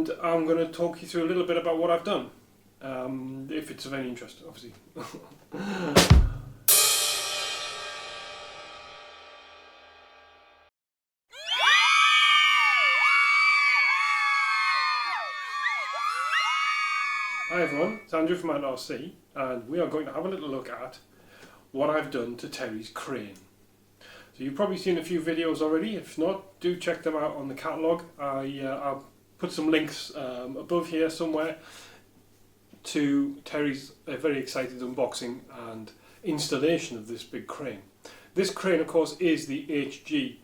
and I'm going to talk you through a little bit about what I've done, if it's of any interest, obviously. Hi everyone, it's Andrew from RC, and we are going to have a little look at what I've done to Terry's crane. So you've probably seen a few videos already. If not, do check them out on the catalogue. I'll put some links above here somewhere to Terry's very excited unboxing and installation of this big crane. This crane, of course, is the HG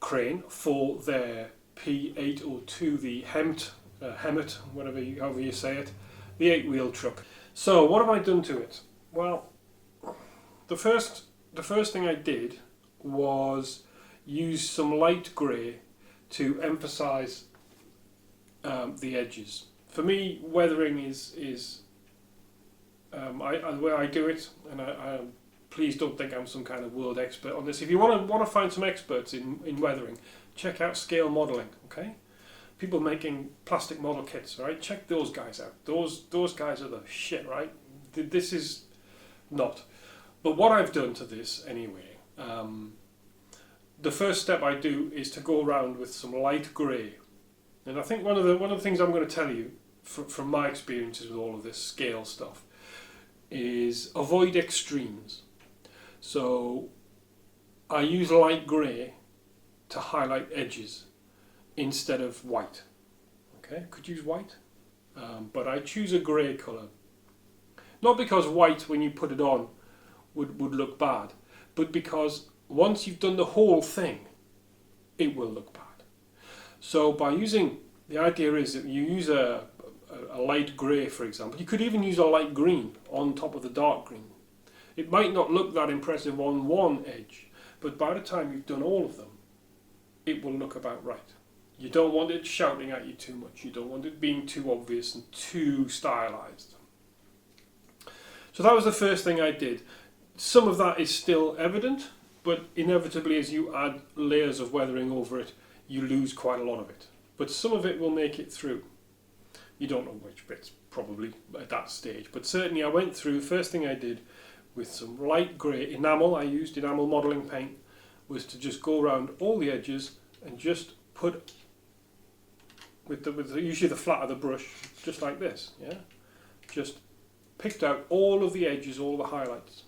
crane for their P803, the Hemet, however you say it, the 8-wheel truck. So what have I done to it? Well, the first thing I did was use some light grey to emphasise the edges. For me, weathering is the way I do it, and please don't think I'm some kind of world expert on this. If you want to find some experts in weathering, check out Scale Modelling. Okay, people making plastic model kits, right? Check those guys out. Those guys are the shit, right? This is not. But what I've done to this anyway, the first step I do is to go around with some light grey, and I think one of the things I'm going to tell you from my experiences with all of this scale stuff is avoid extremes. So I use light grey to highlight edges instead of white. Okay, could use white, but I choose a grey colour. Not because white, when you put it on, would look bad, but because once you've done the whole thing, it will look bad. So by using, the idea is that you use a light grey, for example. You could even use a light green on top of the dark green. It might not look that impressive on one edge, but by the time you've done all of them, it will look about right. You don't want it shouting at you too much. You don't want it being too obvious and too stylized. So that was the first thing I did. Some of that is still evident, but inevitably as you add layers of weathering over it, you lose quite a lot of it. But some of it will make it through. You don't know which bits probably at that stage, but certainly I went through. First thing I did with some light grey enamel, I used enamel modelling paint, was to just go around all the edges and just put with usually the flat of the brush, just like this, yeah, just picked out all of the edges, all the highlights.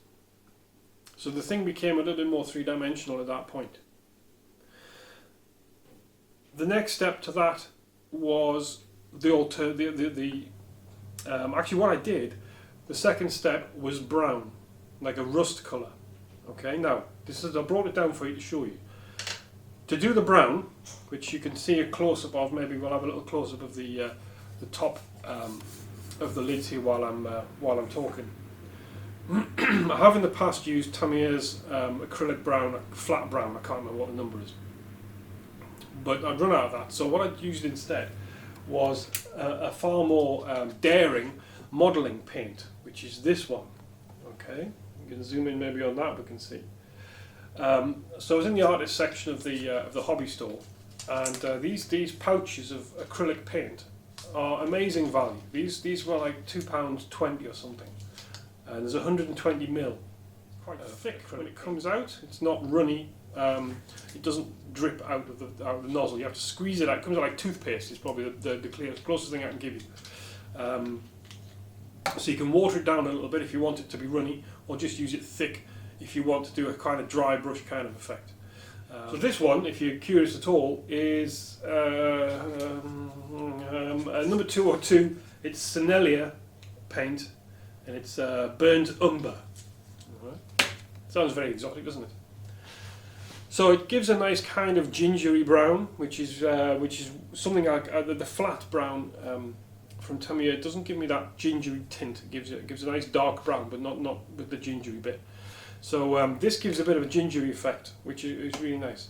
So the thing became a little bit more three-dimensional at that point. The next step to that was actually what I did, the second step was brown, like a rust colour. Okay, now I brought it down for you to show you. To do the brown, which you can see a close-up of, maybe we'll have a little close-up of the top of the lids here while I'm talking. I have in the past used Tamier's acrylic brown, flat brown, I can't remember what the number is, but I'd run out of that. So what I used instead was a far more daring modelling paint, which is this one. Okay, you can zoom in maybe on that, we can see. So I was in the artist section of the hobby store, and these pouches of acrylic paint are amazing value. These were like £2.20 or something, and there's 120 mil. Quite thick when it comes out. It's not runny. It doesn't drip out of the nozzle. You have to squeeze it out. It comes out like toothpaste. It's probably the closest thing I can give you. So you can water it down a little bit if you want it to be runny, or just use it thick if you want to do a kind of dry brush kind of effect. So this one, if you're curious at all, is number 202. It's Senelia paint, and it's burnt umber. Right. Sounds very exotic, doesn't it? So it gives a nice kind of gingery brown, which is something like the flat brown from Tamiya. It doesn't give me that gingery tint. It gives a nice dark brown, but not with the gingery bit. So this gives a bit of a gingery effect, which is really nice.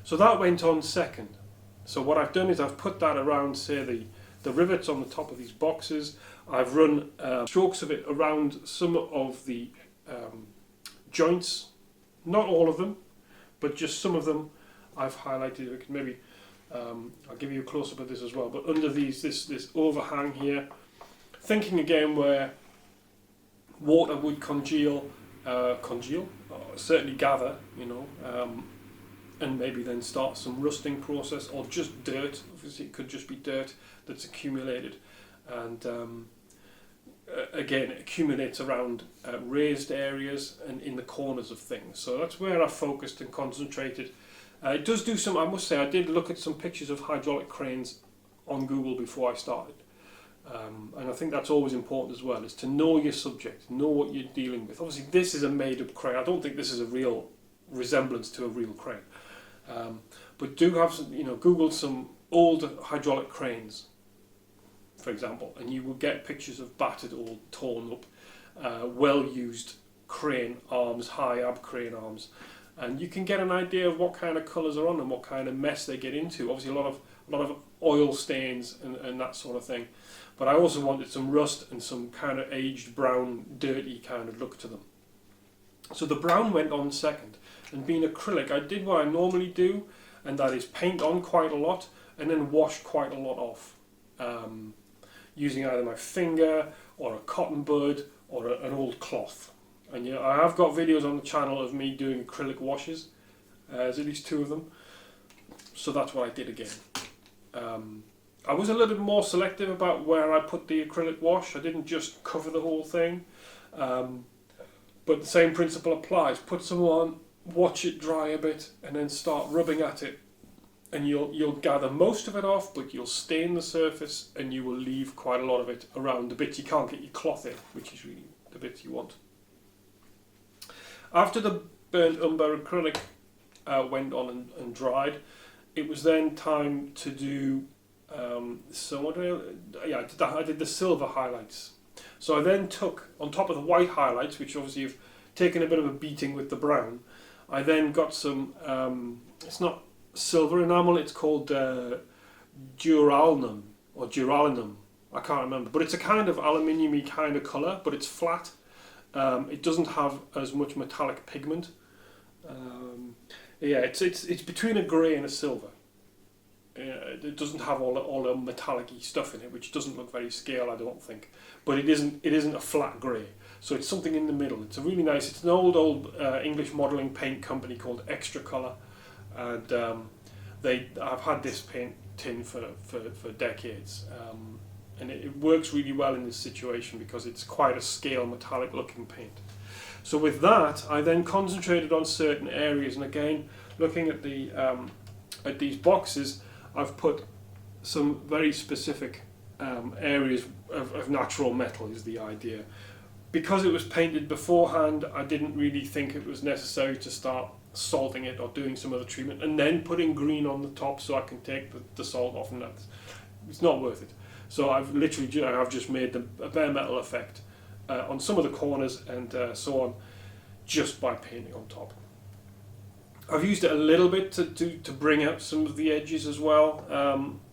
So that went on second. So what I've done is I've put that around, say, the rivets on the top of these boxes. I've run strokes of it around some of the joints, not all of them, but just some of them I've highlighted. We can maybe I'll give you a close-up of this as well, but under this overhang here, thinking again where water would congeal, or certainly gather, you know, and maybe then start some rusting process, or just dirt. Obviously it could just be dirt that's accumulated, and again, it accumulates around raised areas and in the corners of things. So that's where I focused and concentrated. It does do some, I must say, I did look at some pictures of hydraulic cranes on Google before I started. And I think that's always important as well, is to know your subject, know what you're dealing with. Obviously this is a made-up crane. I don't think this is a real resemblance to a real crane. But do have some, you know, Google some old hydraulic cranes, for example, and you will get pictures of battered, old, torn up, well-used crane arms, high ab crane arms. And you can get an idea of what kind of colours are on them, what kind of mess they get into. Obviously a lot of oil stains and that sort of thing. But I also wanted some rust and some kind of aged brown, dirty kind of look to them. So the brown went on second. And being acrylic, I did what I normally do, and that is paint on quite a lot and then wash quite a lot off. Using either my finger or a cotton bud or an old cloth. And yeah, I have got videos on the channel of me doing acrylic washes. There's at least 2 of them. So that's what I did again. I was a little bit more selective about where I put the acrylic wash. I didn't just cover the whole thing. But the same principle applies. Put some on, watch it dry a bit, and then start rubbing at it. And you'll gather most of it off, but you'll stain the surface and you will leave quite a lot of it around the bits you can't get your cloth in, which is really the bits you want. After the burnt umber acrylic went on and dried, it was then time to do I did the silver highlights. So I then took, on top of the white highlights, which obviously have taken a bit of a beating with the brown, I then got some, it's not silver enamel, it's called duralinum, or duralinum, I can't remember, but it's a kind of aluminium-y kind of colour, but it's flat. It doesn't have as much metallic pigment. Yeah, it's between a grey and a silver. It doesn't have all the metallic-y stuff in it, which doesn't look very scale, I don't think. But it isn't a flat grey, so it's something in the middle. It's a really nice. It's an old English modelling paint company called Extra Colour, and I've had this paint tin for decades. And it works really well in this situation because it's quite a scale metallic looking paint. So with that, I then concentrated on certain areas, and again, looking at these boxes, I've put some very specific areas of natural metal is the idea. Because it was painted beforehand, I didn't really think it was necessary to start salting it or doing some other treatment and then putting green on the top so I can take the salt off, and it's not worth it. So I've just made a bare metal effect on some of the corners and so on, just by painting on top. I've used it a little bit to bring out some of the edges as well,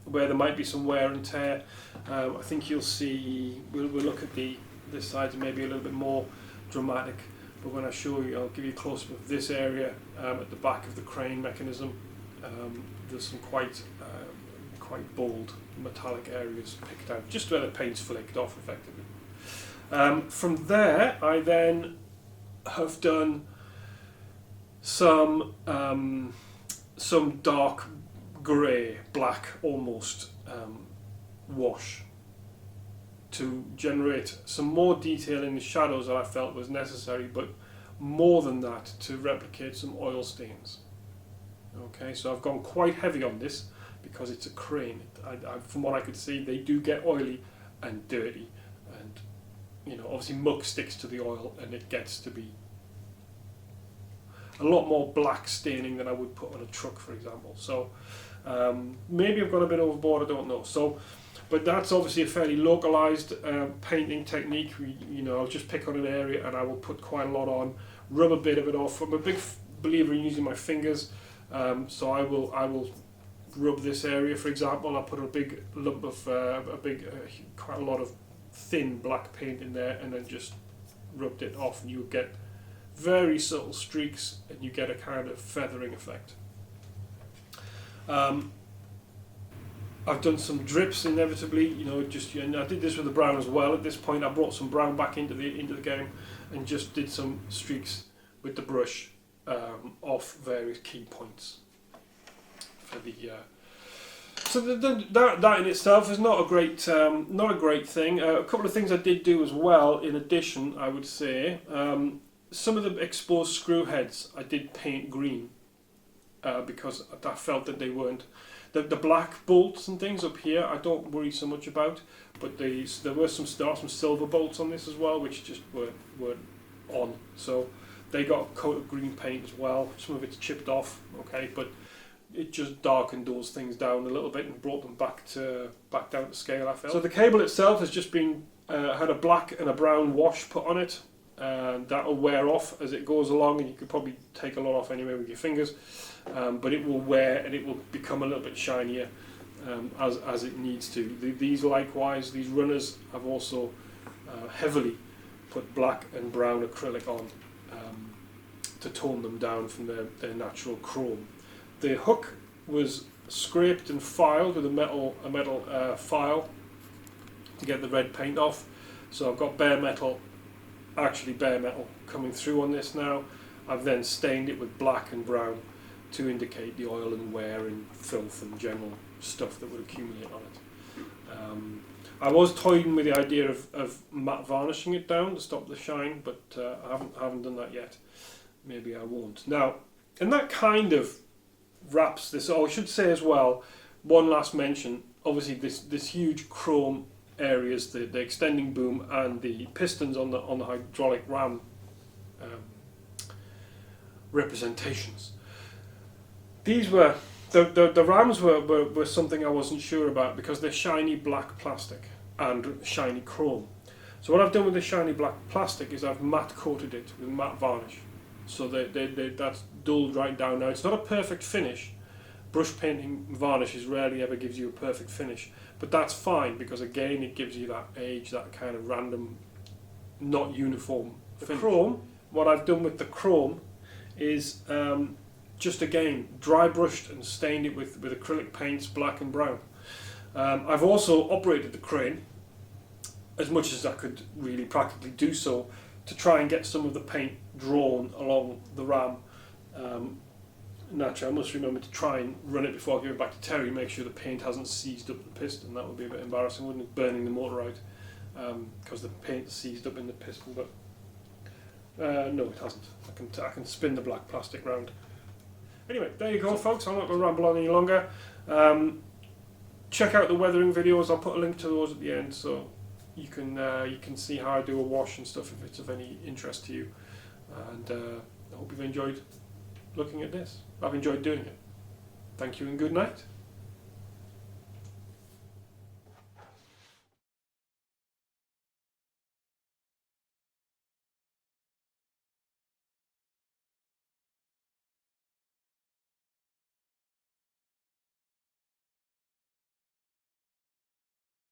where there might be some wear and tear. I think you'll see, we'll look at this side maybe a little bit more dramatic, but when I show you, I'll give you a close-up of this area at the back of the crane mechanism. There's some quite bold metallic areas picked out, just where the paint's flicked off effectively. From there, I then have done some dark grey, black almost wash to generate some more detail in the shadows that I felt was necessary, but more than that, to replicate some oil stains. Okay, so I've gone quite heavy on this because it's a crane. From what I could see, they do get oily and dirty, and you know, obviously muck sticks to the oil and it gets to be a lot more black staining than I would put on a truck, for example. So maybe I've gone a bit overboard, I don't know. So, but that's obviously a fairly localized painting technique. I'll just pick on an area and I will put quite a lot on, rub a bit of it off. I'm a big believer in using my fingers, so I will rub this area, for example. I'll put a big lump of quite a lot of thin black paint in there, and then just rubbed it off, and you get very subtle streaks and you get a kind of feathering effect. I've done some drips inevitably, you know, and I did this with the brown as well. At this point I brought some brown back into the game and just did some streaks with the brush off various key points for the so that in itself is not a great thing. A couple of things I did do as well in addition, I would say, some of the exposed screw heads I did paint green because I felt that they weren't the black bolts and things up here I don't worry so much about, but there were some silver bolts on this as well which just weren't on, so they got a coat of green paint as well. Some of it's chipped off, okay, but it just darkened those things down a little bit and brought them back down to scale, I felt. So the cable itself has just been had a black and a brown wash put on it, and that'll wear off as it goes along, and you could probably take a lot off anyway with your fingers, but it will wear and it will become a little bit shinier as it needs to. These likewise, these runners have also heavily put black and brown acrylic on to tone them down from their natural chrome. The hook was scraped and filed with a metal file to get the red paint off. So I've got bare metal coming through on this now. I've then stained it with black and brown to indicate the oil and wear and filth and general stuff that would accumulate on it. I was toying with the idea of matte varnishing it down to stop the shine, but I haven't done that yet. Maybe I won't. Now, and that kind of wraps this. Oh, I should say as well, one last mention. Obviously, this huge chrome areas, the extending boom and the pistons on the hydraulic ram representations. These were the rams were something I wasn't sure about because they're shiny black plastic and shiny chrome. So what I've done with the shiny black plastic is I've matte coated it with matte varnish. So that's dulled right down. Now it's not a perfect finish. Brush painting varnishes rarely ever gives you a perfect finish, but that's fine because again it gives you that edge, that kind of random, not uniform finish. Chrome, what I've done with the chrome is just again dry brushed and stained it with acrylic paints, black and brown. I've also operated the crane as much as I could really practically do so to try and get some of the paint drawn along the ram. Naturally, I must remember to try and run it before I give it back to Terry, make sure the paint hasn't seized up the piston. That would be a bit embarrassing, wouldn't it, burning the motor out, because the paint is seized up in the piston, but no it hasn't. I can spin the black plastic round. Anyway, there you go folks, I'm not going to ramble on any longer. Check out the weathering videos, I'll put a link to those at the end so you can see how I do a wash and stuff if it's of any interest to you. And I hope you've enjoyed looking at this. I've enjoyed doing it. Thank you and good night.